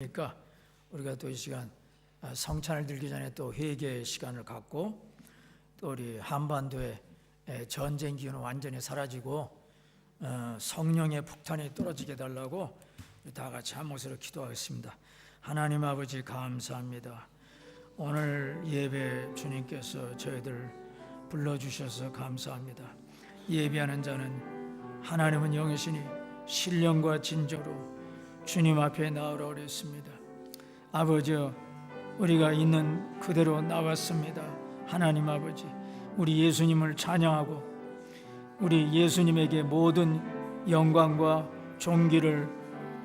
그러니까 우리가 또 이 시간 성찬을 들기 전에 또 회개 시간을 갖고 또 우리 한반도의 전쟁 기운은 완전히 사라지고 성령의 폭탄이 떨어지게 달라고 다 같이 한 목소리로 기도하겠습니다. 하나님 아버지 감사합니다. 오늘 예배 주님께서 저희들 불러주셔서 감사합니다. 예배하는 자는 하나님은 영이시니 신령과 진정으로 주님 앞에 나오라 그랬습니다. 아버지, 우리가 있는 그대로 나왔습니다. 하나님 아버지, 우리 예수님을 찬양하고 우리 예수님에게 모든 영광과 존귀를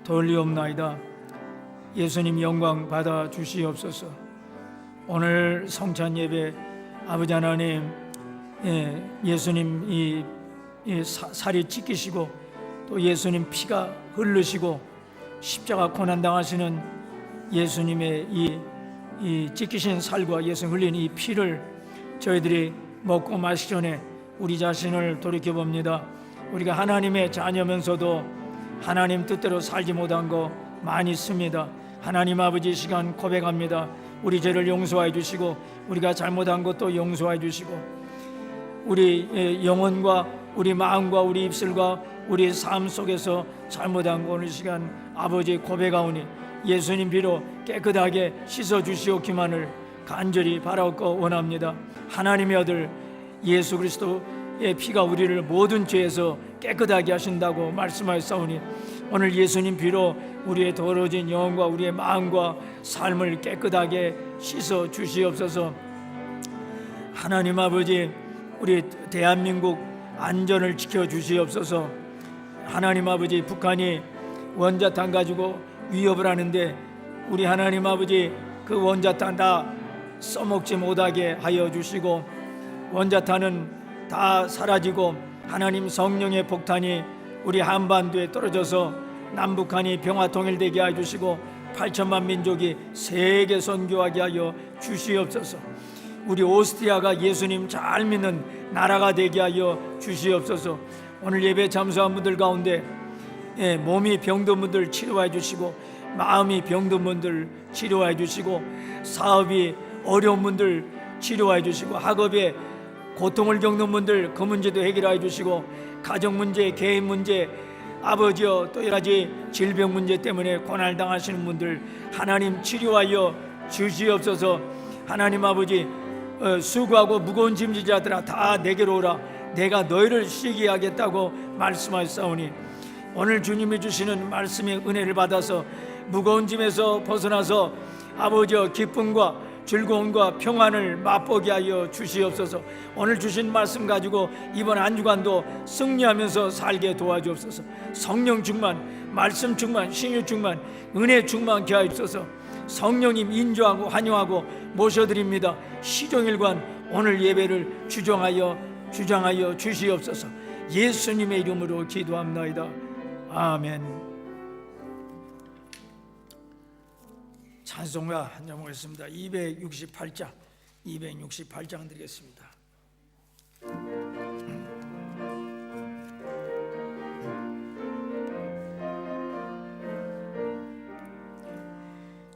돌리옵나이다. 예수님 영광 받아 주시옵소서. 오늘 성찬 예배 아버지 하나님, 예수님 이 살이 찢기시고 또 예수님 피가 흐르시고 십자가 고난 당하시는 예수님의 이 찢기신 살과 예수님 흘린 이 피를 저희들이 먹고 마시기 전에 우리 자신을 돌이켜 봅니다. 우리가 하나님의 자녀면서도 하나님 뜻대로 살지 못한 거 많이 있습니다. 하나님 아버지 시간 고백합니다. 우리 죄를 용서해 주시고 우리가 잘못한 것도 용서해 주시고 우리 영혼과 우리 마음과 우리 입술과 우리 삶 속에서 잘못한 거 오늘 시간 아버지 고백하오니 예수님 피로 깨끗하게 씻어 주시옵기만을 간절히 바라고 원합니다. 하나님의 아들 예수 그리스도의 피가 우리를 모든 죄에서 깨끗하게 하신다고 말씀하셨사오니 오늘 예수님 피로 우리의 더러워진 영혼과 우리의 마음과 삶을 깨끗하게 씻어 주시옵소서. 하나님 아버지, 우리 대한민국 안전을 지켜 주시옵소서. 하나님 아버지, 북한이 원자탄 가지고 위협을 하는데 우리 하나님 아버지 그 원자탄 다 써먹지 못하게 하여 주시고 원자탄은 다 사라지고 하나님 성령의 폭탄이 우리 한반도에 떨어져서 남북한이 평화통일되게 하여 주시고 8천만 민족이 세계 선교하게 하여 주시옵소서. 우리 오스트리아가 예수님 잘 믿는 나라가 되게 하여 주시옵소서. 오늘 예배 참석한 분들 가운데 몸이 병든 분들 치료해 주시고 마음이 병든 분들 치료해 주시고 사업이 어려운 분들 치료해 주시고 학업에 고통을 겪는 분들 그 문제도 해결해 주시고 가정 문제, 개인 문제, 아버지여 또 여러 가지 질병 문제 때문에 고난을 당하시는 분들 하나님 치료하여 주시옵소서. 하나님 아버지, 수고하고 무거운 짐진 자들아 다 내게로 오라. 내가 너희를 쉬게 하겠다고 말씀하셨사오니 오늘 주님이 주시는 말씀의 은혜를 받아서 무거운 짐에서 벗어나서 아버지여 기쁨과 즐거움과 평안을 맛보게 하여 주시옵소서. 오늘 주신 말씀 가지고 이번 한 주간도 승리하면서 살게 도와주옵소서. 성령 충만, 말씀 충만, 신유 충만, 은혜 충만케 하여 주옵소서. 성령님 인조하고 환영하고 모셔드립니다. 시종일관 오늘 예배를 주장하여 주시옵소서. 예수님의 이름으로 기도합나이다. 아멘. 찬송가 한 장 보겠습니다. 268장 드리겠습니다.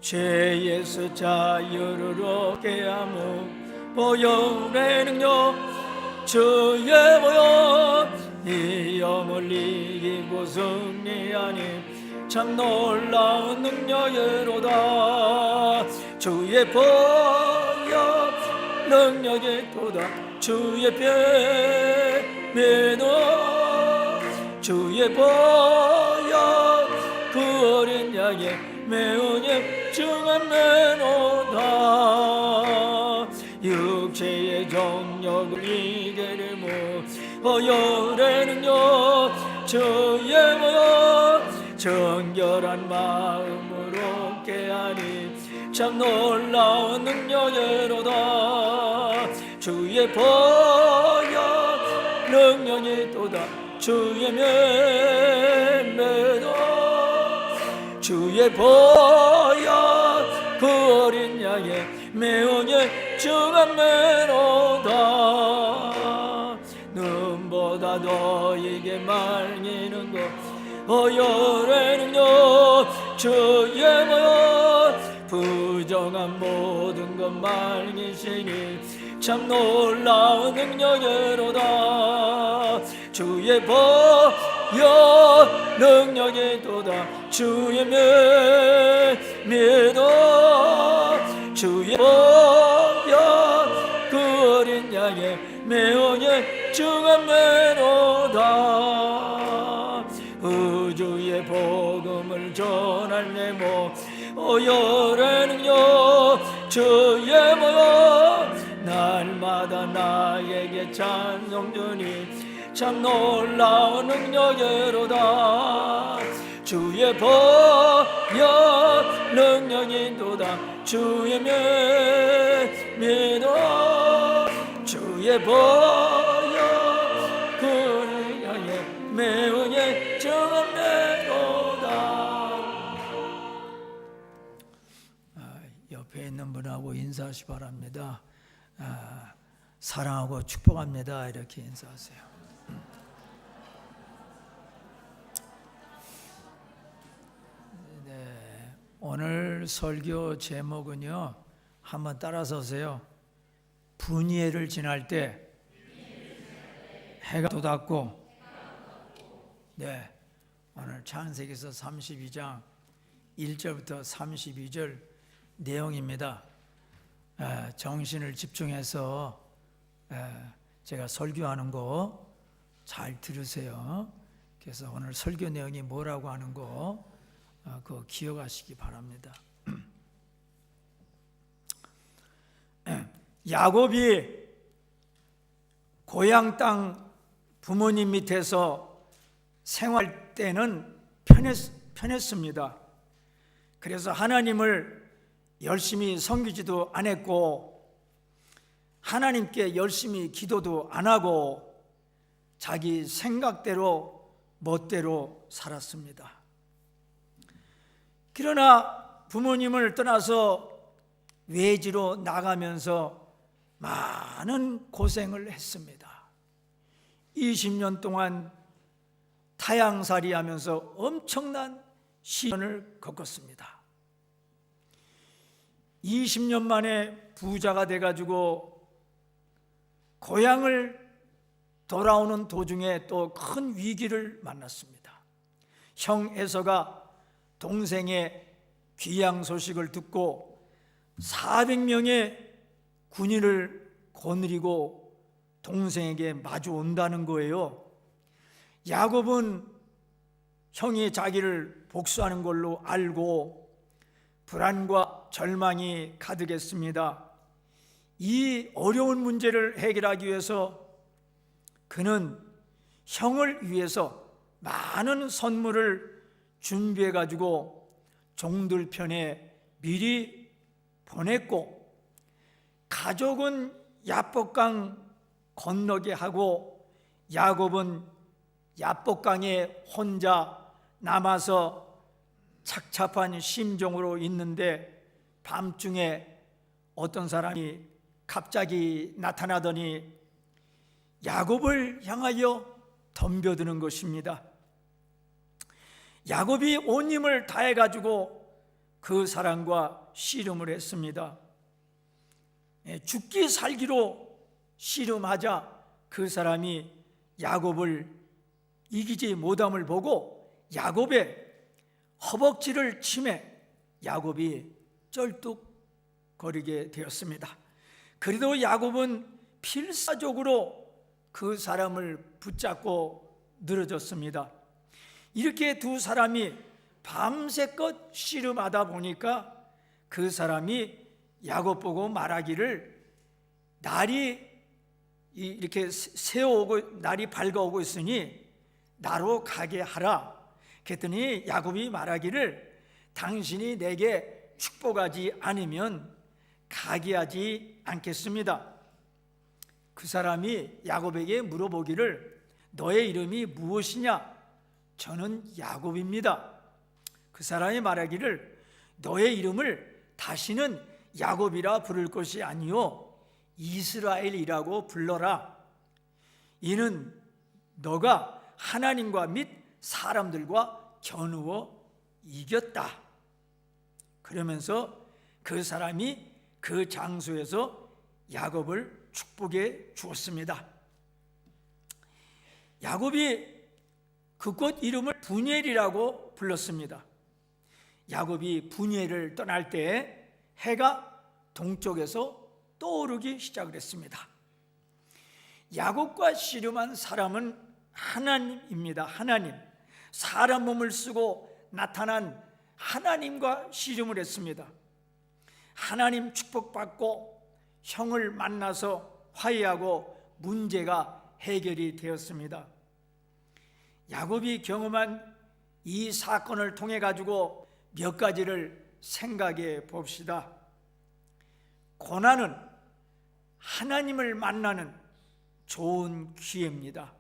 죄에서 자유를 얻게 하무 보혈의 능력 주의 보혈 이 영을 이기고 승리하니 참 놀라운 능력이로다. 주의 보혈 능력이 도다. 주의 피 매너 주의 보혈 그 어린 양의 매운 정한 매노다. 육체의 정력을 이기리무 보혈의 능력 주의 보혈 정결한 마음으로 깨하니 참 놀라운 능력이로다. 주의 보혈 능력이 도다. 주의 맹매도 주의 보혈 그 어린 양의 매운의 정한 매로다. 눈보다 너에게 말리는 것 보혈의 능력 주의 모여 부정한 모든 것 말미시니 참 놀라운 능력이로다. 주의 보여 능력이도다. 주의 믿어 주의 보여 그 어린 양의 매형의 증언매로다. 우주의 복음을 전할 내모 오열의 능력 주의 모여 날마다 나에게 찬송 주니 참 놀라운 능력이로다. 주의 보여 능력이도다. 주의 믿어 주의 보여 그를 향해 매우의 정함내로다. 옆에 있는 분하고 인사하시 바랍니다. 사랑하고 축복합니다. 이렇게 인사하세요. 네, 오늘 설교 제목은요, 한번 따라서세요. 분이엘을 지날 때 해가 돋았고, 네, 오늘 창세기서 32장 1절부터 32절 내용입니다. 정신을 집중해서 제가 설교하는 거 잘 들으세요. 그래서 오늘 설교 내용이 뭐라고 하는 거 그거 기억하시기 바랍니다. 야곱이 고향 땅 부모님 밑에서 생활 때는 편했습니다. 그래서 하나님을 열심히 섬기지도 안 했고 하나님께 열심히 기도도 안 하고 자기 생각대로 멋대로 살았습니다. 그러나 부모님을 떠나서 외지로 나가면서 많은 고생을 했습니다. 20년 동안 타향살이 하면서 엄청난 시련을 겪었습니다. 20년 만에 부자가 돼가지고 고향을 돌아오는 도중에 또 큰 위기를 만났습니다. 형 에서가 동생의 귀양 소식을 듣고 400명의 군인을 거느리고 동생에게 마주 온다는 거예요. 야곱은 형이 자기를 복수하는 걸로 알고 불안과 절망이 가득했습니다. 이 어려운 문제를 해결하기 위해서 그는 형을 위해서 많은 선물을 준비해 가지고 종들 편에 미리 보냈고 가족은 야복강 건너게 하고 야곱은 야복강에 혼자 남아서 착잡한 심정으로 있는데 밤중에 어떤 사람이 갑자기 나타나더니 야곱을 향하여 덤벼드는 것입니다. 야곱이 온 힘을 다해 가지고 그 사람과 씨름을 했습니다. 죽기 살기로 씨름하자 그 사람이 야곱을 이기지 못함을 보고 야곱의 허벅지를 치매 야곱이 쩔뚝거리게 되었습니다. 그래도 야곱은 필사적으로 그 사람을 붙잡고 늘어졌습니다. 이렇게 두 사람이 밤새껏 씨름하다 보니까 그 사람이 야곱 보고 말하기를 날이 이렇게 새어오고 날이 밝아오고 있으니 나로 가게 하라. 그랬더니 야곱이 말하기를 당신이 내게 축복하지 않으면 가게 하지 않겠습니다. 그 사람이 야곱에게 물어보기를 너의 이름이 무엇이냐? 저는 야곱입니다. 그 사람이 말하기를 너의 이름을 다시는 야곱이라 부를 것이 아니요 이스라엘이라고 불러라. 이는 너가 하나님과 및 사람들과 겨누어 이겼다. 그러면서 그 사람이 그 장소에서 야곱을 축복해 주었습니다. 야곱이 그곳 이름을 분엘이라고 불렀습니다. 야곱이 분엘을 떠날 때 해가 동쪽에서 떠오르기 시작을 했습니다. 야곱과 씨름한 사람은 하나님입니다. 하나님, 사람 몸을 쓰고 나타난 하나님과 씨름을 했습니다. 하나님 축복받고 형을 만나서 화해하고 문제가 해결이 되었습니다. 야곱이 경험한 이 사건을 통해 가지고 몇 가지를 생각해 봅시다. 고난은 하나님을 만나는 좋은 기회입니다.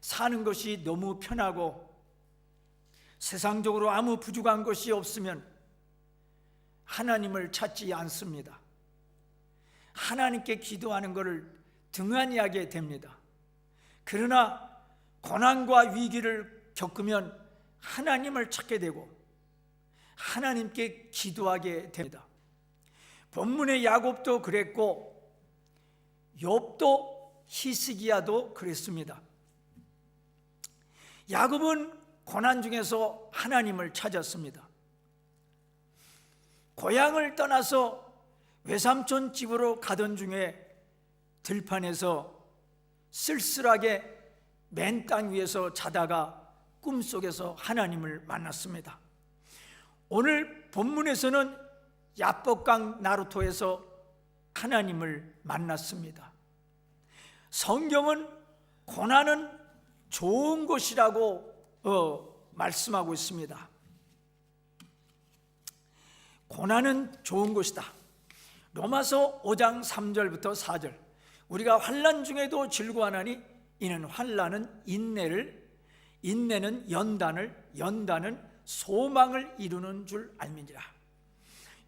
사는 것이 너무 편하고 세상적으로 아무 부족한 것이 없으면 하나님을 찾지 않습니다. 하나님께 기도하는 것을 등한히 하게 됩니다. 그러나 고난과 위기를 겪으면 하나님을 찾게 되고 하나님께 기도하게 됩니다. 본문의 야곱도 그랬고 욥도 히스기야도 그랬습니다. 야곱은 고난 중에서 하나님을 찾았습니다. 고향을 떠나서 외삼촌 집으로 가던 중에 들판에서 쓸쓸하게 맨 땅 위에서 자다가 꿈속에서 하나님을 만났습니다. 오늘 본문에서는 야복강 나루토에서 하나님을 만났습니다. 성경은 고난은 좋은 것이라고 말씀하고 있습니다. 고난은 좋은 것이다. 로마서 5장 3절부터 4절, 우리가 환난 중에도 즐거워하나니 이는 환난은 인내를, 인내는 연단을, 연단은 소망을 이루는 줄 알민지라.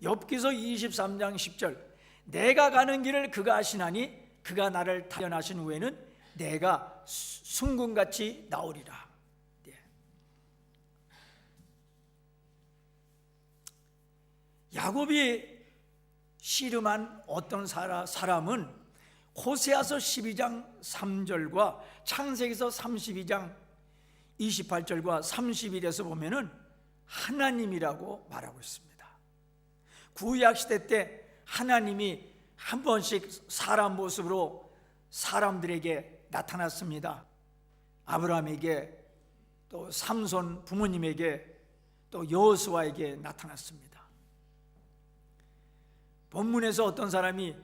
욥기서 23장 10절, 내가 가는 길을 그가 아시나니 그가 나를 타련하신 후에는 내가 순금같이 나오리라. 야곱이 씨름한 어떤 사람은 호세아서 12장 3절과 창세기서 32장 28절과 31에서 보면은 하나님이라고 말하고 있습니다. 구약시대 때 하나님이 한 번씩 사람 모습으로 사람들에게 나타났습니다. 아브라함에게, 또 삼손 부모님에게, 또 여호수아에게 나타났습니다. 본문에서 어떤 사람이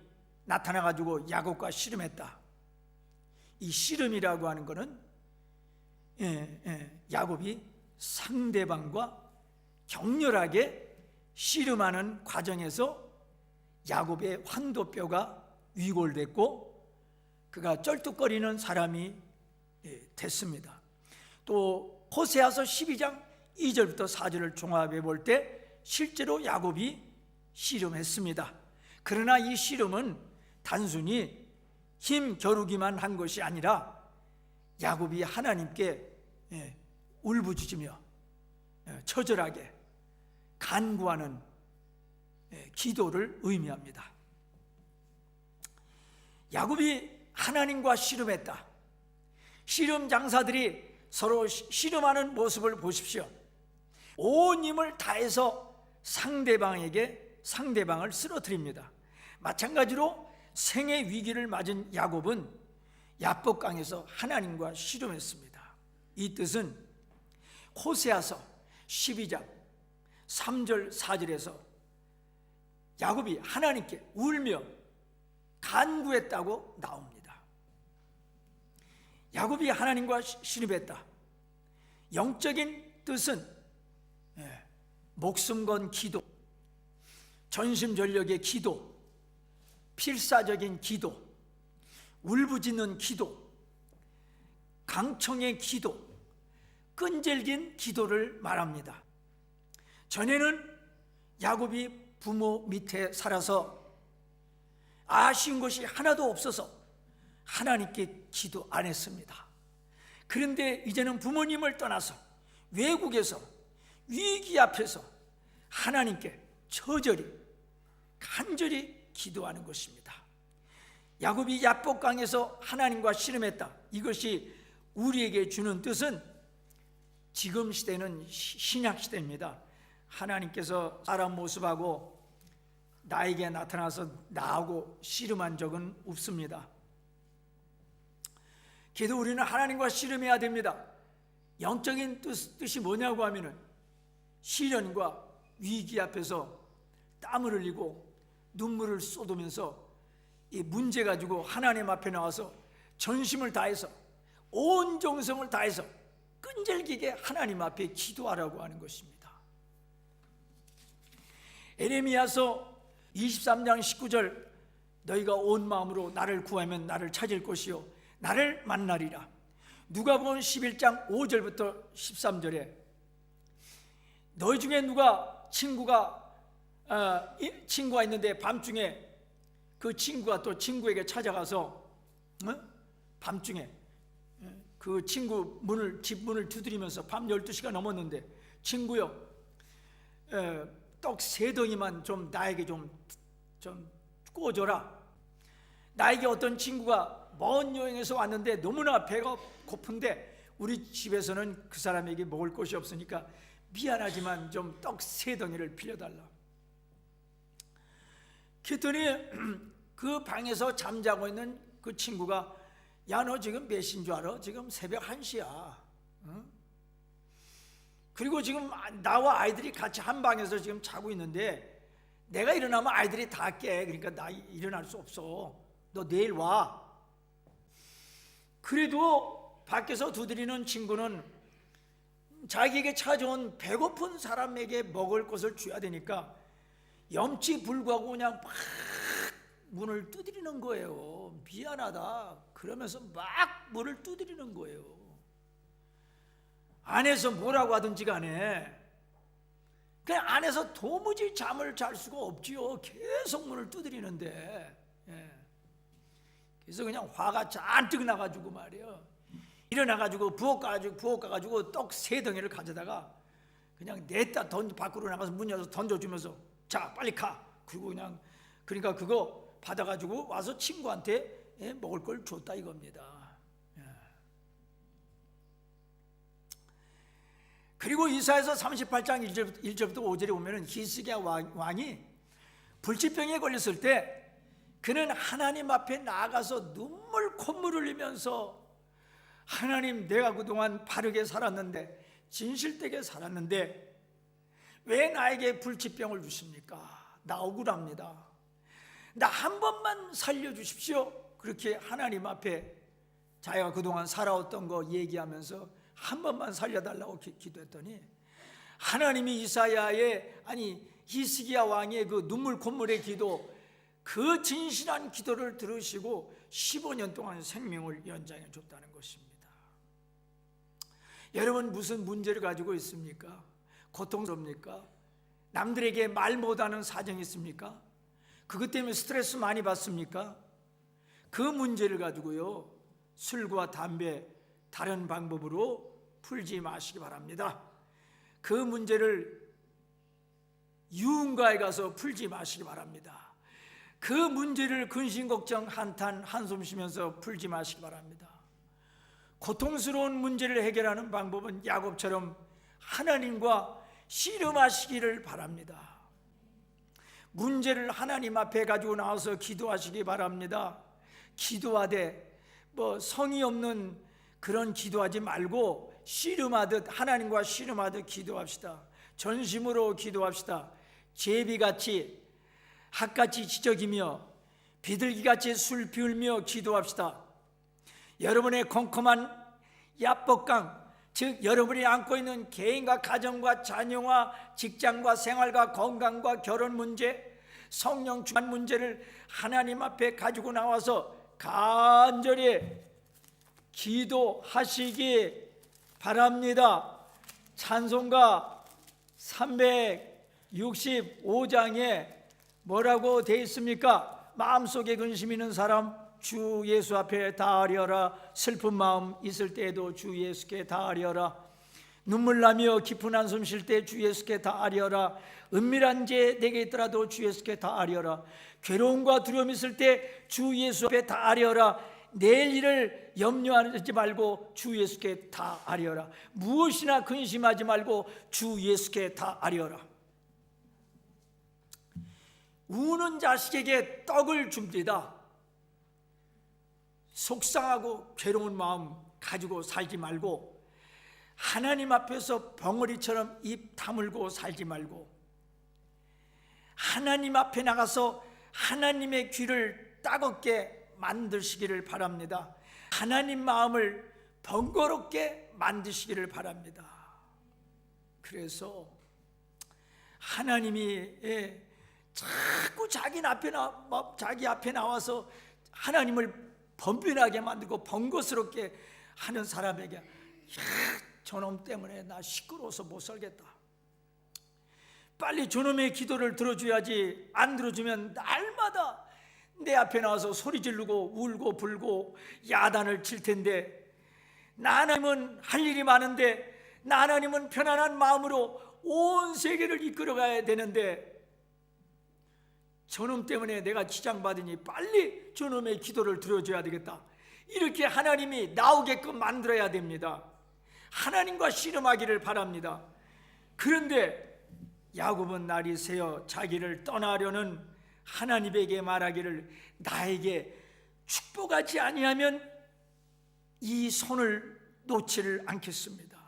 나타나가지고 야곱과 씨름했다. 이 씨름이라고 하는 것은 야곱이 상대방과 격렬하게 씨름하는 과정에서 야곱의 환도뼈가 위골됐고 그가 쩔뚝거리는 사람이 됐습니다. 또 호세아서 12장 2절부터 4절을 종합해 볼 때 실제로 야곱이 씨름했습니다. 그러나 이 씨름은 단순히 힘 겨루기만 한 것이 아니라 야곱이 하나님께 울부짖으며 처절하게 간구하는 기도를 의미합니다. 야곱이 하나님과 씨름했다. 씨름 장사들이 서로 씨름하는 모습을 보십시오. 온 힘을 다해서 상대방을 쓰러뜨립니다. 마찬가지로 생의 위기를 맞은 야곱은 야복강에서 하나님과 씨름했습니다. 이 뜻은 호세아서 12장 3절 4절에서 야곱이 하나님께 울며 간구했다고 나옵니다. 야곱이 하나님과 씨름했다. 영적인 뜻은 목숨 건 기도, 전심전력의 기도, 필사적인 기도, 울부짖는 기도, 강청의 기도, 끈질긴 기도를 말합니다. 전에는 야곱이 부모 밑에 살아서 아쉬운 것이 하나도 없어서 하나님께 기도 안 했습니다. 그런데 이제는 부모님을 떠나서 외국에서 위기 앞에서 하나님께 처절히 간절히 기도하는 것입니다. 야곱이 야복강에서 하나님과 씨름했다. 이것이 우리에게 주는 뜻은 지금 시대는 신약 시대입니다. 하나님께서 사람 모습하고 나에게 나타나서 나하고 씨름한 적은 없습니다. 그래도 우리는 하나님과 씨름해야 됩니다. 영적인 뜻이 뭐냐고 하면은 시련과 위기 앞에서 땀을 흘리고 눈물을 쏟으면서 이 문제 가지고 하나님 앞에 나와서 전심을 다해서 온 정성을 다해서 끈질기게 하나님 앞에 기도하라고 하는 것입니다. 에레미야서 23장 19절 너희가 온 마음으로 나를 구하면 나를 찾을 것이요 나를 만나리라. 누가복음 11장 5절부터 13절에 너희 중에 누가 친구가 있는데 밤중에 그 친구가 또 친구에게 찾아가서 밤중에 그 친구 집 문을 두드리면서 밤 12시가 넘었는데 친구요 떡 3덩이만 좀 나에게 좀 구워줘라. 나에게 어떤 친구가 먼 여행에서 왔는데 너무나 배가 고픈데 우리 집에서는 그 사람에게 먹을 것이 없으니까 미안하지만 좀 떡 3덩이를 빌려달라. 그랬더니 그 방에서 잠자고 있는 그 친구가 야 너 지금 몇 시인 줄 알아? 지금 새벽 1시야. 응? 그리고 지금 나와 아이들이 같이 한 방에서 지금 자고 있는데 내가 일어나면 아이들이 다 깨. 그러니까 나 일어날 수 없어. 너 내일 와. 그래도 밖에서 두드리는 친구는 자기에게 찾아온 배고픈 사람에게 먹을 것을 줘야 되니까 염치 불구하고 그냥 막 문을 두드리는 거예요. 미안하다 그러면서 막 문을 두드리는 거예요. 안에서 뭐라고 하든지 간에 그냥 안에서 도무지 잠을 잘 수가 없지요. 계속 문을 두드리는데 그래서 그냥 화가 잔뜩 나가지고 말이에요. 일어나가지고 부엌 가가지고 떡 3덩이를 가져다가 그냥 냈다 밖으로 나가서 문 열어서 던져주면서 자 빨리 가. 그리고 그러니까 그거 받아가지고 와서 친구한테 먹을 걸 줬다 이겁니다. 그리고 이사야서 38장 1절부터 5절에 보면은 히스기야 왕이 불치병에 걸렸을 때 그는 하나님 앞에 나아가서 콧물 흘리면서 하나님 내가 그동안 바르게 살았는데 진실되게 살았는데 왜 나에게 불치병을 주십니까? 나 억울합니다. 나 한 번만 살려주십시오. 그렇게 하나님 앞에 자기가 그동안 살아왔던 거 얘기하면서 한 번만 살려달라고 기도했더니 하나님이 히스기야 왕의 그 눈물 콧물의 기도 그 진실한 기도를 들으시고 15년 동안 생명을 연장해 줬다는 것입니다. 여러분 무슨 문제를 가지고 있습니까? 고통스럽습니까? 남들에게 말 못하는 사정이 있습니까? 그것 때문에 스트레스 많이 받습니까? 그 문제를 가지고요 술과 담배 다른 방법으로 풀지 마시기 바랍니다. 그 문제를 유흥가에 가서 풀지 마시기 바랍니다. 그 문제를 근심걱정 한탄 한숨 쉬면서 풀지 마시기 바랍니다. 고통스러운 문제를 해결하는 방법은 야곱처럼 하나님과 씨름하시기를 바랍니다. 문제를 하나님 앞에 가지고 나와서 기도하시기 바랍니다. 기도하되 성의 없는 그런 기도하지 말고 씨름하듯 하나님과 씨름하듯 기도합시다. 전심으로 기도합시다. 제비같이 학같이 지적이며 비둘기같이 술 비울며 기도합시다. 여러분의 컴컴한 야복강 즉 여러분이 안고 있는 개인과 가정과 자녀와 직장과 생활과 건강과 결혼 문제 성령 충만 문제를 하나님 앞에 가지고 나와서 간절히 기도하시기 바랍니다. 찬송가 365장에 뭐라고 되어 있습니까? 마음속에 근심 있는 사람 주 예수 앞에 다하려라. 슬픈 마음 있을 때에도 주 예수께 다하려라. 눈물 나며 깊은 한숨 쉴 때 주 예수께 다 아뢰어라. 은밀한 죄 내게 있더라도 주 예수께 다 아뢰어라. 괴로움과 두려움이 있을 때 주 예수 앞에 다 아뢰어라. 내일 일을 염려하지 말고 주 예수께 다 아뢰어라. 무엇이나 근심하지 말고 주 예수께 다 아뢰어라. 우는 자식에게 떡을 줍니다. 속상하고 괴로운 마음 가지고 살지 말고 하나님 앞에서 벙어리처럼 입 다물고 살지 말고 하나님 앞에 나가서 하나님의 귀를 따갑게 만드시기를 바랍니다. 하나님 마음을 번거롭게 만드시기를 바랍니다. 그래서 하나님이 자꾸 자기 앞에 나와서 하나님을 번변하게 만들고 번거스럽게 하는 사람에게 저놈 때문에 나 시끄러워서 못 살겠다. 빨리 저놈의 기도를 들어줘야지. 안 들어주면 날마다 내 앞에 나와서 소리 지르고 울고 불고 야단을 칠 텐데, 나 하나님은 할 일이 많은데, 나 하나님은 편안한 마음으로 온 세계를 이끌어가야 되는데 저놈 때문에 내가 지장받으니 빨리 저놈의 기도를 들어줘야 되겠다. 이렇게 하나님이 나오게끔 만들어야 됩니다. 하나님과 씨름하기를 바랍니다. 그런데 야곱은 날이 새어 자기를 떠나려는 하나님에게 말하기를, 나에게 축복하지 아니하면 이 손을 놓지를 않겠습니다.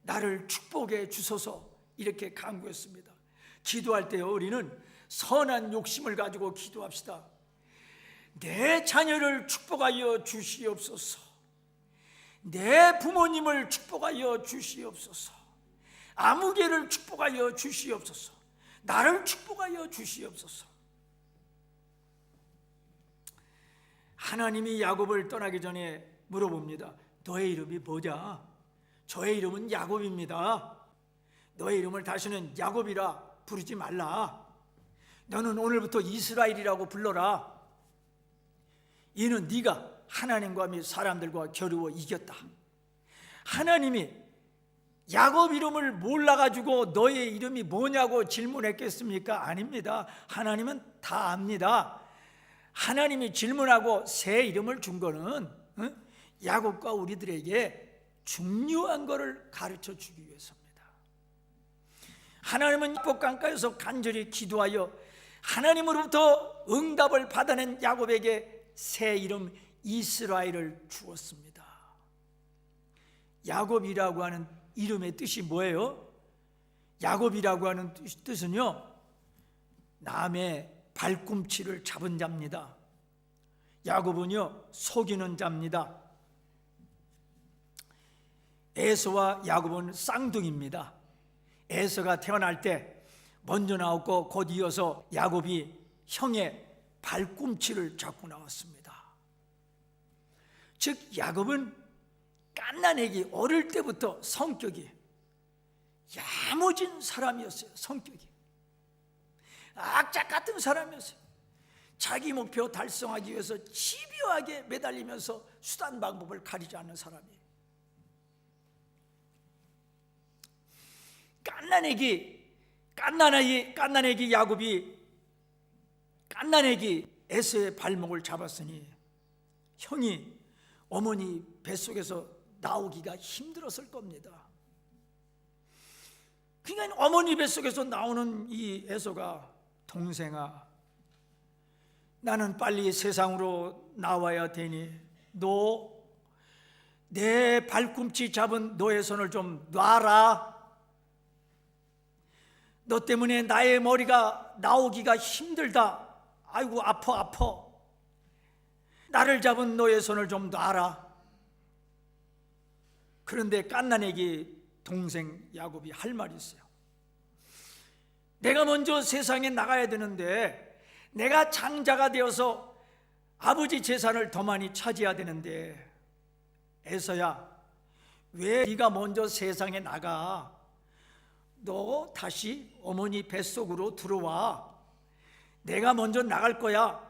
나를 축복해 주소서, 이렇게 간구했습니다. 기도할 때 우리는 선한 욕심을 가지고 기도합시다. 내 자녀를 축복하여 주시옵소서. 내 부모님을 축복하여 주시옵소서. 아무개를 축복하여 주시옵소서. 나를 축복하여 주시옵소서. 하나님이 야곱을 떠나기 전에 물어봅니다. 너의 이름이 뭐냐? 저의 이름은 야곱입니다. 너의 이름을 다시는 야곱이라 부르지 말라. 너는 오늘부터 이스라엘이라고 불러라. 이는 네가 하나님과 및 사람들과 겨루어 이겼다. 하나님이 야곱 이름을 몰라가지고 너의 이름이 뭐냐고 질문했겠습니까? 아닙니다. 하나님은 다 압니다. 하나님이 질문하고 새 이름을 준 거는 야곱과 우리들에게 중요한 것을 가르쳐 주기 위해서입니다. 하나님은 복강가에서 간절히 기도하여 하나님으로부터 응답을 받아낸 야곱에게 새 이름 이스라엘을 주었습니다. 야곱이라고 하는 이름의 뜻이 뭐예요? 야곱이라고 하는 뜻은요, 남의 발꿈치를 잡은 자입니다. 야곱은요, 속이는 자입니다. 에서와 야곱은 쌍둥이입니다. 에서가 태어날 때 먼저 나왔고 곧 이어서 야곱이 형의 발꿈치를 잡고 나왔습니다. 즉 야곱은 갓난아기 어릴 때부터 성격이 야무진 사람이었어요. 성격이 악착 같은 사람이었어요. 자기 목표 달성하기 위해서 집요하게 매달리면서 수단 방법을 가리지 않는 사람이에요. 갓난아기 야곱이 갓난아기 에서의 발목을 잡았으니 형이 어머니 뱃속에서 나오기가 힘들었을 겁니다. 그러니까 어머니 뱃속에서 나오는 이 에서가, 동생아, 나는 빨리 세상으로 나와야 되니 너 내 발꿈치 잡은 너의 손을 좀 놔라. 너 때문에 나의 머리가 나오기가 힘들다. 아이고 아파. 나를 잡은 너의 손을 좀 놔라. 그런데 갓난아기 동생 야곱이 할 말이 있어요. 내가 먼저 세상에 나가야 되는데, 내가 장자가 되어서 아버지 재산을 더 많이 차지해야 되는데, 에서야, 왜 네가 먼저 세상에 나가? 너 다시 어머니 뱃속으로 들어와. 내가 먼저 나갈 거야.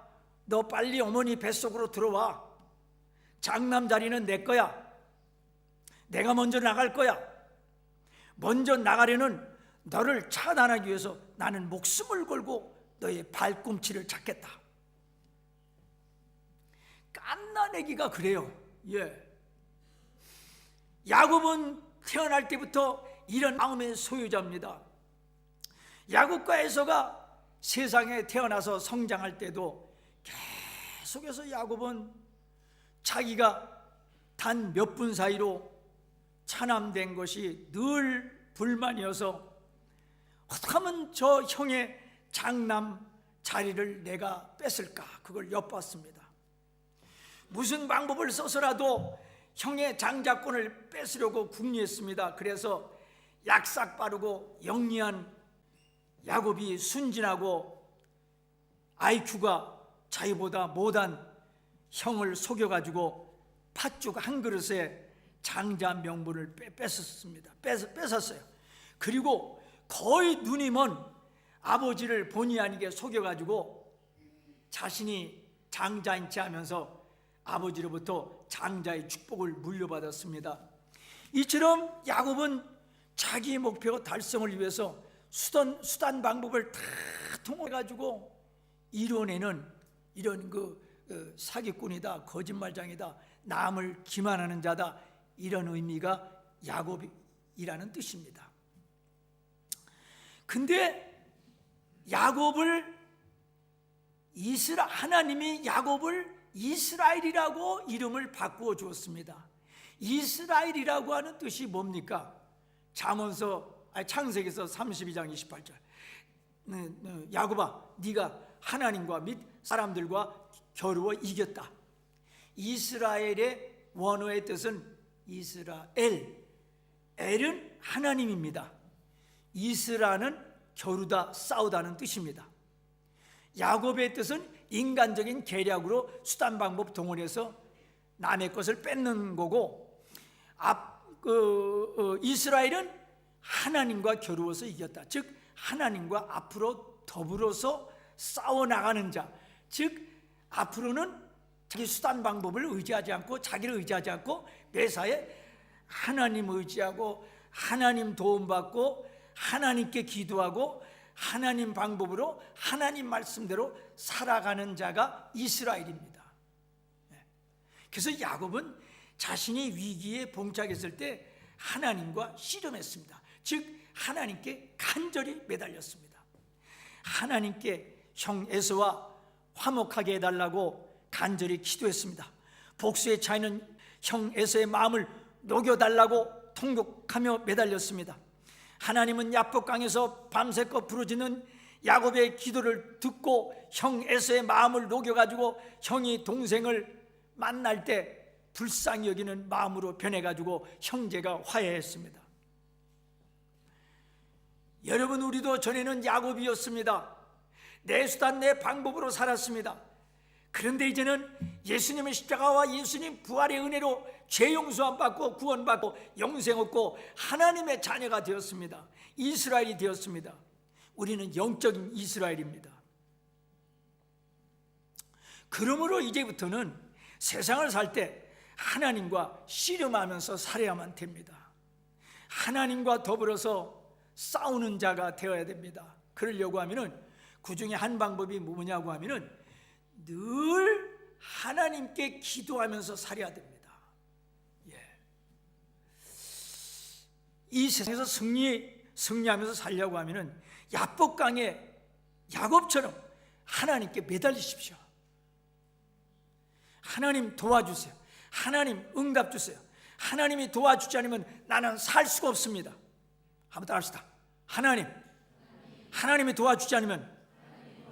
너 빨리 어머니 뱃속으로 들어와. 장남 자리는 내 거야. 내가 먼저 나갈 거야. 먼저 나가려는 너를 차단하기 위해서 나는 목숨을 걸고 너의 발꿈치를 잡겠다. 갓난아기가 그래요. 야곱은 태어날 때부터 이런 마음의 소유자입니다. 야곱과 에서가 세상에 태어나서 성장할 때도 계속해서 야곱은 자기가 단 몇 분 사이로 차남된 것이 늘 불만이어서 어떻게 하면 저 형의 장남 자리를 내가 뺏을까, 그걸 엿봤습니다. 무슨 방법을 써서라도 형의 장자권을 뺏으려고 궁리했습니다. 그래서 약삭 빠르고 영리한 야곱이 순진하고 IQ가 자기보다 못한 형을 속여가지고 팥죽 한 그릇에 장자 명분을 뺏었어요. 그리고 거의 눈이 먼 아버지를 본의 아니게 속여가지고 자신이 장자인 체 하면서 아버지로부터 장자의 축복을 물려받았습니다. 이처럼 야곱은 자기의 목표 달성을 위해서 수단 방법을 다 통해가지고 이뤄내는 이런 사기꾼이다, 거짓말장이다, 남을 기만하는 자다, 이런 의미가 야곱이라는 뜻입니다. 근데 하나님이 야곱을 이스라엘이라고 이름을 바꾸어 주었습니다. 이스라엘이라고 하는 뜻이 뭡니까? 창세기서 32장 28절. 야곱아, 네가 하나님과 및 사람들과 겨루어 이겼다. 이스라엘의 원어의 뜻은 이스라엘, 엘은 하나님입니다. 이스라는 겨루다, 싸우다는 뜻입니다. 야곱의 뜻은 인간적인 계략으로 수단 방법 동원해서 남의 것을 뺏는 거고, 이스라엘은 하나님과 겨루어서 이겼다. 즉 하나님과 앞으로 더불어서 싸워나가는 자, 즉 앞으로는 자기 수단 방법을 의지하지 않고, 자기를 의지하지 않고 매사에 하나님 의지하고 하나님 도움받고 하나님께 기도하고 하나님 방법으로 하나님 말씀대로 살아가는 자가 이스라엘입니다. 그래서 야곱은 자신이 위기에 봉착했을 때 하나님과 씨름했습니다. 즉 하나님께 간절히 매달렸습니다. 하나님께 형 에서와 화목하게 해달라고 간절히 기도했습니다. 복수에 차이는 형 에서의 마음을 녹여달라고 통곡하며 매달렸습니다. 하나님은 야복강에서 밤새껏 부르짖는 야곱의 기도를 듣고 형 에서의 마음을 녹여가지고 형이 동생을 만날 때 불쌍히 여기는 마음으로 변해가지고 형제가 화해했습니다. 여러분, 우리도 전에는 야곱이었습니다. 내 수단 내 방법으로 살았습니다. 그런데 이제는 예수님의 십자가와 예수님 부활의 은혜로 죄 용서함 받고 구원받고 영생 얻고 하나님의 자녀가 되었습니다. 이스라엘이 되었습니다. 우리는 영적인 이스라엘입니다. 그러므로 이제부터는 세상을 살 때 하나님과 씨름하면서 살아야만 됩니다. 하나님과 더불어서 싸우는 자가 되어야 됩니다. 그러려고 하면은 그 중에 한 방법이 뭐냐고 하면은 늘 하나님께 기도하면서 살아야 됩니다. 이 세상에서 승리하면서 살려고 하면은 야복강의 야곱처럼 하나님께 매달리십시오. 하나님 도와주세요. 하나님 응답 주세요. 하나님이 도와주지 않으면 나는 살 수가 없습니다. 한번 따라합시다. 하나님이 도와주지 않으면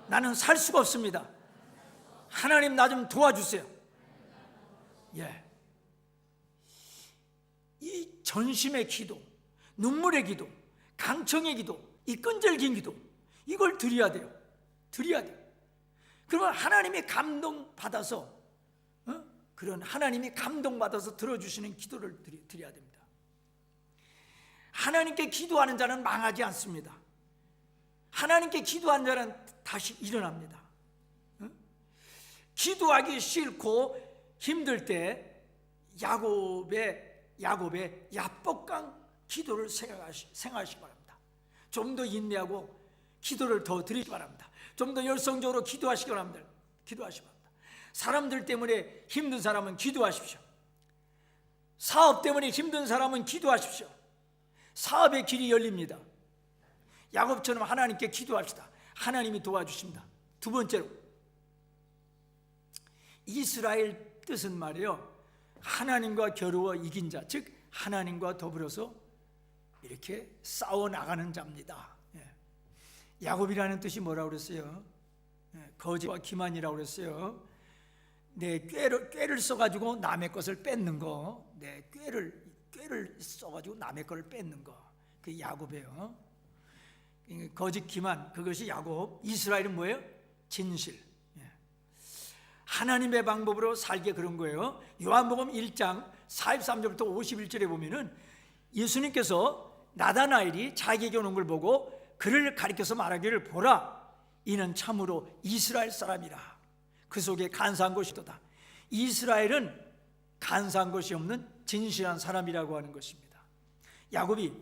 나는 살 수가 없습니다. 하나님 나 좀 도와주세요. 이 전심의 기도, 눈물의 기도, 강청의 기도, 이 끈질긴 기도, 이걸 드려야 돼요. 그러면 하나님이 감동받아서 그런 하나님이 감동받아서 들어주시는 기도를 드려야 됩니다. 하나님께 기도하는 자는 망하지 않습니다. 하나님께 기도한 자는 다시 일어납니다. 기도하기 싫고 힘들 때 야곱의 야곱의 야복강 기도를 생각하시기 바랍니다. 좀 더 인내하고 기도를 더 드리기 바랍니다. 좀 더 열성적으로 기도하시기 바랍니다. 기도하시기 바랍니다. 사람들 때문에 힘든 사람은 기도하십시오. 사업 때문에 힘든 사람은 기도하십시오. 사업의 길이 열립니다. 야곱처럼 하나님께 기도합시다. 하나님이 도와주십니다. 두 번째로, 이스라엘 뜻은 말이에요, 하나님과 겨루어 이긴 자, 즉 하나님과 더불어서 이렇게 싸워 나가는 자입니다. 야곱이라는 뜻이 뭐라고 그랬어요? 거짓과 기만이라고 그랬어요. 내 꾀를 써가지고 남의 것을 뺏는 거, 내 꾀를 써가지고 남의 것을 뺏는 거, 그 야곱이에요. 거짓, 기만, 그것이 야곱. 이스라엘은 뭐예요? 진실. 하나님의 방법으로 살게 그런 거예요. 요한복음 1장 43절부터 51절에 보면은 예수님께서 나다나엘이 자기에게 오는 걸 보고 그를 가리켜서 말하기를, 보라, 이는 참으로 이스라엘 사람이라. 그 속에 간사한 것이 있도다. 이스라엘은 간사한 것이 없는 진실한 사람이라고 하는 것입니다. 야곱이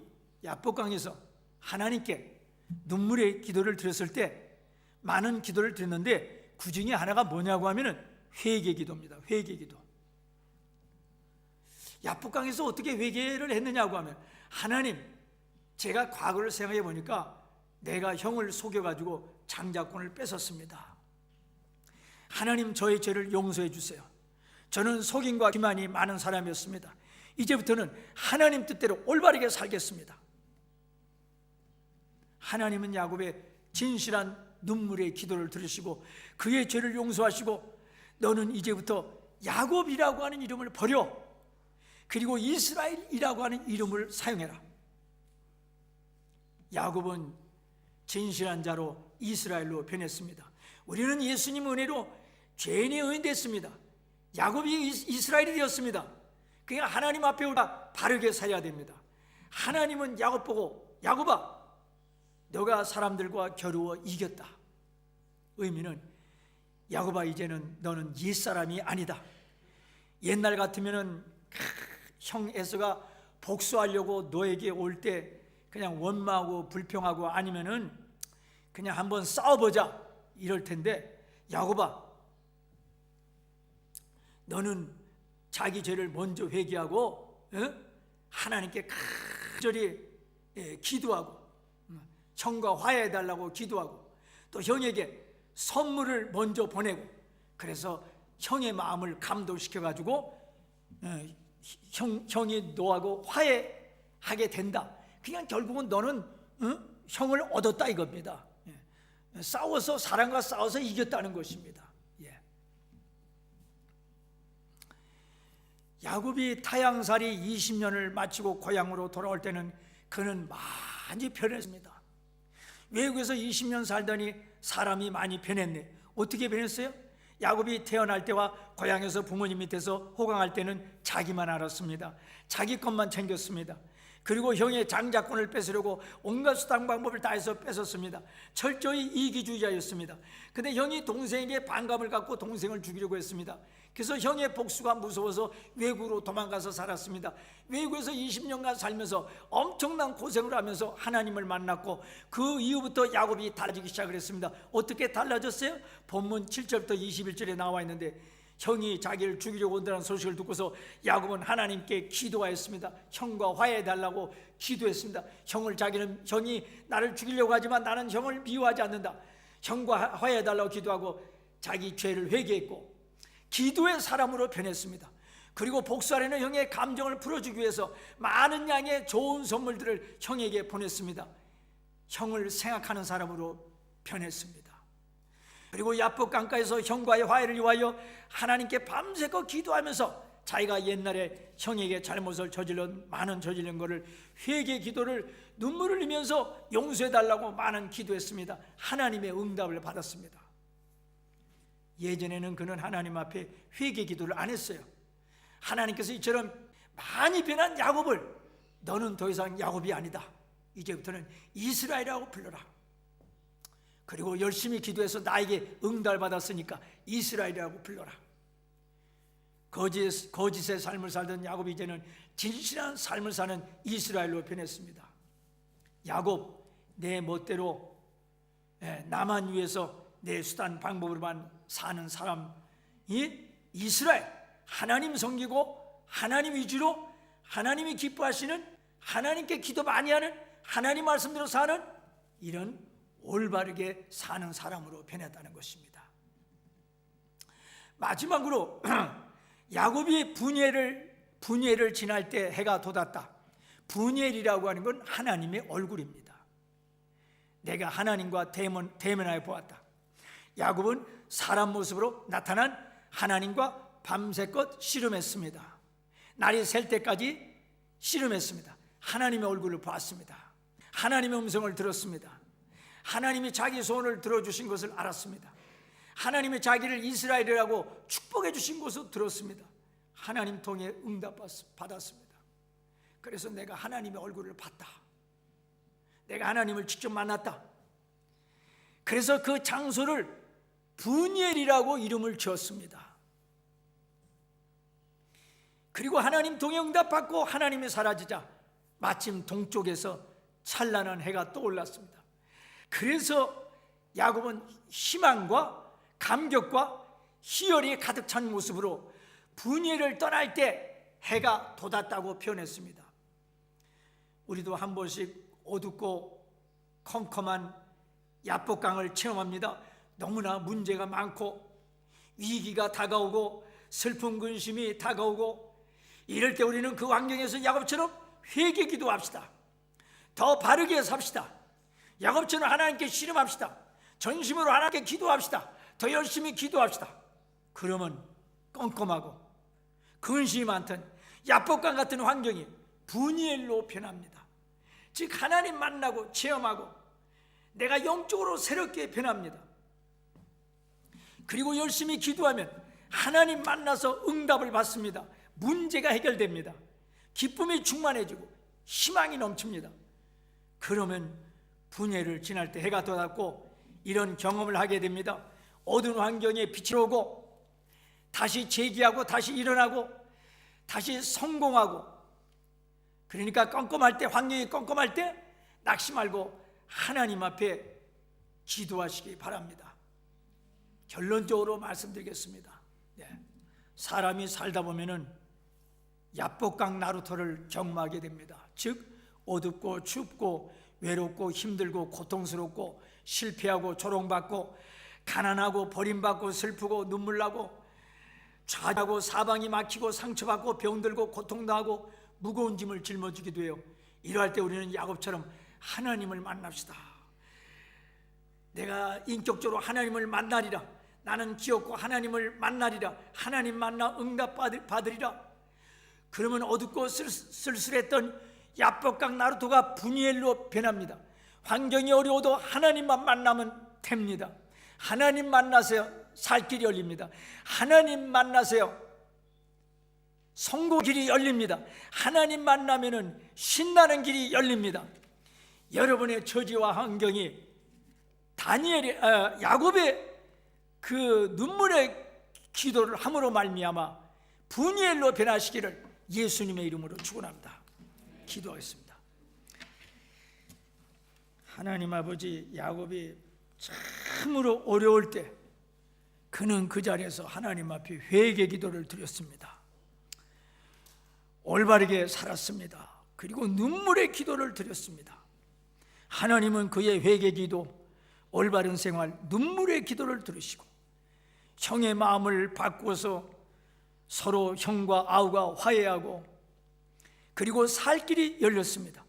야복강에서 하나님께 눈물의 기도를 드렸을 때 많은 기도를 드렸는데 그 중에 하나가 뭐냐고 하면은 회개 기도입니다. 회개 기도. 야복강에서 어떻게 회개를 했느냐고 하면, 하나님, 제가 과거를 생각해 보니까 내가 형을 속여가지고 장자권을 뺏었습니다. 하나님, 저의 죄를 용서해 주세요. 저는 속임과 기만이 많은 사람이었습니다. 이제부터는 하나님 뜻대로 올바르게 살겠습니다. 하나님은 야곱의 진실한 눈물의 기도를 들으시고 그의 죄를 용서하시고, 너는 이제부터 야곱이라고 하는 이름을 버려, 그리고 이스라엘이라고 하는 이름을 사용해라. 야곱은 진실한 자로 이스라엘로 변했습니다. 우리는 예수님 은혜로 죄인의 의인 됐습니다. 야곱이 이스라엘이 되었습니다. 그러니까 하나님 앞에 우리가 바르게 살아야 됩니다. 하나님은 야곱 보고, 야곱아, 너가 사람들과 겨루어 이겼다. 의미는, 야곱아, 이제는 너는 옛사람이 아니다. 옛날 같으면은 형 에서가 복수하려고 너에게 올 때 그냥 원망하고 불평하고 아니면은 그냥 한번 싸워보자 이럴 텐데, 야곱아, 너는 자기 죄를 먼저 회개하고 하나님께 간절히 기도하고 형과 화해해달라고 기도하고, 또 형에게 선물을 먼저 보내고, 그래서 형의 마음을 감동시켜가지고 형이 너하고 화해하게 된다. 그냥 결국은 너는 형을 얻었다 이겁니다. 싸워서, 사랑과 싸워서 이겼다는 것입니다. 야곱이 타향살이 20년을 마치고 고향으로 돌아올 때는 그는 많이 변했습니다. 외국에서 20년 살더니 사람이 많이 변했네. 어떻게 변했어요? 야곱이 태어날 때와 고향에서 부모님 밑에서 호강할 때는 자기만 알았습니다. 자기 것만 챙겼습니다. 그리고 형의 장자권을 뺏으려고 온갖 수단 방법을 다해서 뺏었습니다. 철저히 이기주의자였습니다. 근데 형이 동생에게 반감을 갖고 동생을 죽이려고 했습니다. 그래서 형의 복수가 무서워서 외국으로 도망가서 살았습니다. 외국에서 20년간 살면서 엄청난 고생을 하면서 하나님을 만났고, 그 이후부터 야곱이 달라지기 시작을 했습니다. 어떻게 달라졌어요? 본문 7절부터 21절에 나와 있는데, 형이 자기를 죽이려고 온다는 소식을 듣고서 야곱은 하나님께 기도하였습니다. 형과 화해해달라고 기도했습니다. 형이 나를 죽이려고 하지만 나는 형을 미워하지 않는다. 형과 화해해달라고 기도하고 자기 죄를 회개했고 기도의 사람으로 변했습니다. 그리고 복수하려는 형의 감정을 풀어주기 위해서 많은 양의 좋은 선물들을 형에게 보냈습니다. 형을 생각하는 사람으로 변했습니다. 그리고 야복강가에서 형과의 화해를 위하여 하나님께 밤새껏 기도하면서 자기가 옛날에 형에게 잘못을 저질른 것을 회개 기도를 눈물을 흘리면서 용서해달라고 많은 기도했습니다. 하나님의 응답을 받았습니다. 예전에는 그는 하나님 앞에 회개 기도를 안 했어요. 하나님께서 이처럼 많이 변한 야곱을, 너는 더 이상 야곱이 아니다, 이제부터는 이스라엘이라고 불러라. 그리고 열심히 기도해서 나에게 응답을 받았으니까 이스라엘이라고 불러라. 거짓의 삶을 살던 야곱이 이제는 진실한 삶을 사는 이스라엘로 변했습니다. 야곱, 내 멋대로 나만 위해서 내 수단 방법으로만 사는 사람이 이스라엘, 하나님 섬기고 하나님 위주로 하나님이 기뻐하시는, 하나님께 기도 많이 하는, 하나님 말씀대로 사는 이런 올바르게 사는 사람으로 변했다는 것입니다. 마지막으로 야곱이 분이엘을 지날 때 해가 돋았다. 분이엘이라고 하는 건 하나님의 얼굴입니다. 내가 하나님과 대면하여 보았다. 야곱은 사람 모습으로 나타난 하나님과 밤새껏 씨름했습니다. 날이 셀 때까지 씨름했습니다. 하나님의 얼굴을 보았습니다. 하나님의 음성을 들었습니다. 하나님이 자기 소원을 들어주신 것을 알았습니다. 하나님이 자기를 이스라엘이라고 축복해 주신 것을 들었습니다. 하나님 통해 응답 받았습니다. 그래서 내가 하나님의 얼굴을 봤다. 내가 하나님을 직접 만났다. 그래서 그 장소를 분이엘이라고 이름을 지었습니다. 그리고 하나님 통해 응답받고 하나님이 사라지자 마침 동쪽에서 찬란한 해가 떠올랐습니다. 그래서 야곱은 희망과 감격과 희열이 가득 찬 모습으로 분이엘을 떠날 때 해가 돋았다고 표현했습니다. 우리도 한 번씩 어둡고 컴컴한 야복강을 체험합니다. 너무나 문제가 많고 위기가 다가오고 슬픈 근심이 다가오고, 이럴 때 우리는 그 환경에서 야곱처럼 회개 기도합시다. 더 바르게 삽시다. 야곱처럼 하나님께 씨름합시다. 전심으로 하나님께 기도합시다. 더 열심히 기도합시다. 그러면 껌껌하고 근심이 많던 야복강 같은 환경이 분이엘로 변합니다. 즉 하나님 만나고 체험하고 내가 영적으로 새롭게 변합니다. 그리고 열심히 기도하면 하나님 만나서 응답을 받습니다. 문제가 해결됩니다. 기쁨이 충만해지고 희망이 넘칩니다. 그러면 분이엘을 지날 때 해가 돋았고 이런 경험을 하게 됩니다. 어두운 환경에 빛이 오고 다시 재기하고 다시 일어나고 다시 성공하고, 그러니까 껌껌할 때, 환경이 껌껌할 때 낙심 말고 하나님 앞에 기도하시기 바랍니다. 결론적으로 말씀드리겠습니다. 사람이 살다 보면은 야복강 나루터를 경험하게 됩니다. 즉 어둡고 춥고 외롭고 힘들고 고통스럽고 실패하고 조롱받고 가난하고 버림받고 슬프고 눈물 나고 좌하고 사방이 막히고 상처받고 병들고 고통당하고 무거운 짐을 짊어지기도 해요. 이러할 때 우리는 야곱처럼 하나님을 만납시다. 내가 인격적으로 하나님을 만나리라. 나는 기었고 하나님을 만나리라. 하나님 만나 응답 받으리라. 그러면 어둡고 쓸쓸했던 야복강 나루토가 분이엘로 변합니다. 환경이 어려워도 하나님만 만나면 됩니다. 하나님 만나세요. 살 길이 열립니다. 하나님 만나세요. 성공 길이 열립니다. 하나님 만나면은 신나는 길이 열립니다. 여러분의 처지와 환경이 야곱의 그 눈물의 기도를 함으로 말미암아 분이엘로 변하시기를 예수님의 이름으로 축원합니다. 기도하겠습니다. 하나님 아버지, 야곱이 참으로 어려울 때 그는 그 자리에서 하나님 앞에 회개 기도를 드렸습니다. 올바르게 살았습니다. 그리고 눈물의 기도를 드렸습니다. 하나님은 그의 회개 기도, 올바른 생활, 눈물의 기도를 들으시고 형의 마음을 바꾸어서 서로 형과 아우가 화해하고 그리고 살 길이 열렸습니다.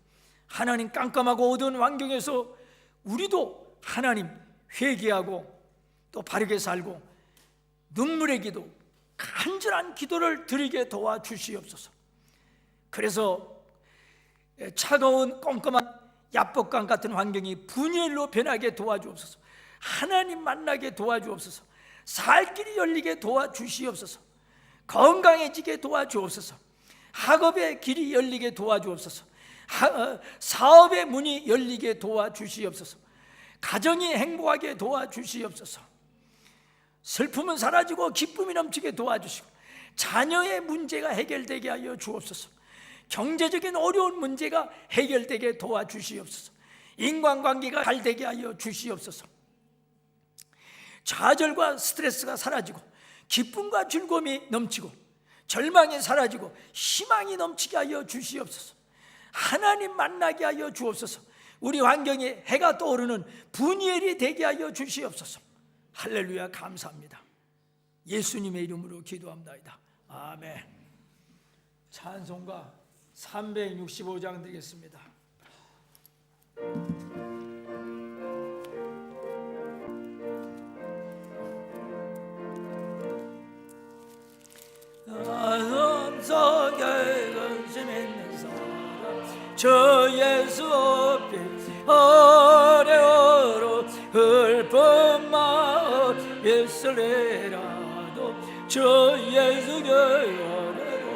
하나님 깜깜하고 어두운 환경에서 우리도 하나님 회개하고 또 바르게 살고 눈물의 기도, 간절한 기도를 드리게 도와주시옵소서. 그래서 차가운 껌껌한 야복강 같은 환경이 분이엘로 변하게 도와주옵소서. 하나님 만나게 도와주옵소서. 살 길이 열리게 도와주시옵소서. 건강해지게 도와주옵소서. 학업의 길이 열리게 도와주옵소서. 사업의 문이 열리게 도와주시옵소서. 가정이 행복하게 도와주시옵소서. 슬픔은 사라지고 기쁨이 넘치게 도와주시고 자녀의 문제가 해결되게 하여 주옵소서. 경제적인 어려운 문제가 해결되게 도와주시옵소서. 인간관계가 잘 되게 하여 주시옵소서. 좌절과 스트레스가 사라지고 기쁨과 즐거움이 넘치고 절망이 사라지고 희망이 넘치게 하여 주시옵소서. 하나님 만나게 하여 주옵소서. 우리 환경에 해가 떠오르는 분이엘이 되게 하여 주시옵소서. 할렐루야, 감사합니다. 예수님의 이름으로 기도합니다. 아멘. 찬송가 365장 드리겠습니다. 속에 근심 있는 사람 저 예수 앞에 어려워로 흘픈 마음 예술이라도 저 예수 교회로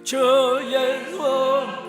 저 예수 앞에